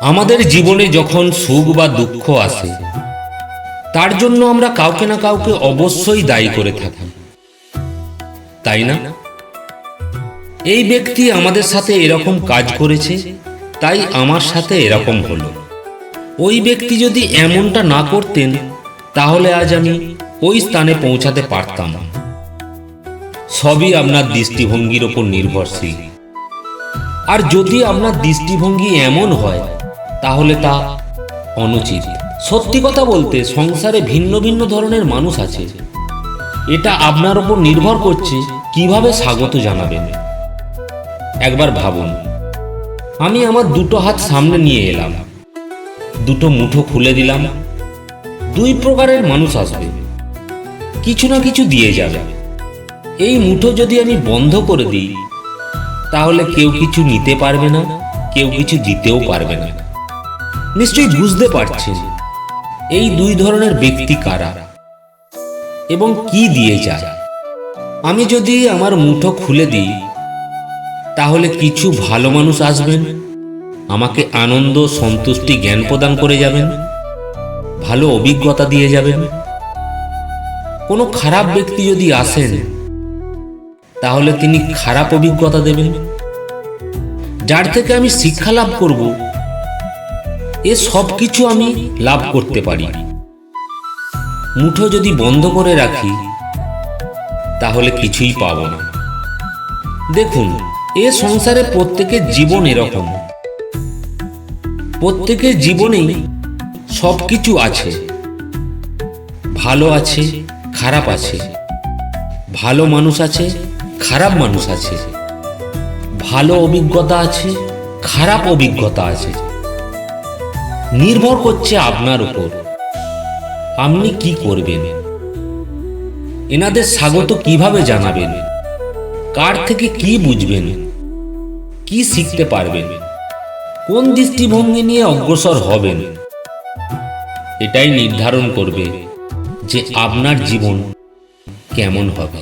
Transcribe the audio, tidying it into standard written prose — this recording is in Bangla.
আমাদের জীবনে যখন সুখ বা দুঃখ আসে, তার জন্য আমরা কাউকে না কাউকে অবশ্যই দায়ী করে থাকি, তাই না? এই ব্যক্তি আমাদের সাথে এরকম কাজ করেছে, তাই আমার সাথে এরকম হলো। ওই ব্যক্তি যদি এমনটা না করতেন, তাহলে আজ আমি ওই স্থানে পৌঁছাতে পারতাম। সবই আপনার দৃষ্টিভঙ্গির ওপর নির্ভরশীল। আর যদি আপনার দৃষ্টিভঙ্গি এমন হয়, তাহলে তা অনুচিত। সত্যি কথা বলতে, সংসারে ভিন্ন ভিন্ন ধরনের মানুষ আছে। এটা আপনার ওপর নির্ভর করছে কিভাবে স্বাগত জানাবেন। একবার ভাবুন, আমি আমার দুটো হাত সামনে নিয়ে এলাম, দুটো মুঠো খুলে দিলাম। দুই প্রকারের মানুষ আসবে, কিছু না কিছু দিয়ে যাবে। এই মুঠো যদি আমি বন্ধ করে দিই, তাহলে কেউ কিছু নিতে পারবে না, কেউ কিছু দিতেও পারবে না। নিশ্চয়ই বুঝতে পারছেন এই দুই ধরনের ব্যক্তি কারা এবং কি দিয়ে যায়। আমি যদি আমার মুঠো খুলে দিই, তাহলে কিছু ভালো মানুষ আসবেন, আমাকে আনন্দ, সন্তুষ্টি, জ্ঞান প্রদান করে যাবেন, ভালো অভিজ্ঞতা দিয়ে যাবেন। কোনো খারাপ ব্যক্তি যদি আসেন, তাহলে তিনি খারাপ অভিজ্ঞতা দেবেন, যার থেকে আমি শিক্ষা লাভ করব। এ সব কিছু আমি লাভ করতে পারি। মুঠো যদি বন্ধ করে রাখি, তাহলে কিছুই পাবো না। দেখুন, এ সংসারে প্রত্যেকের জীবন এরকম। প্রত্যেকের জীবনেই সব কিছু আছে, ভালো আছে, খারাপ আছে, ভালো মানুষ আছে, খারাপ মানুষ আছে, ভালো অভিজ্ঞতা আছে, খারাপ অভিজ্ঞতা আছে। নির্ভর করছে আপনার উপর, আপনি কি করবেন। এনাদের স্বাগত কিভাবে জানাবেন, কার থেকে কি বুঝবেন, কি শিখতে পারবেন, কোন দৃষ্টিভঙ্গি নিয়ে অগ্রসর হবেন, এটাই নির্ধারণ করবে যে আপনার জীবন কেমন হবে।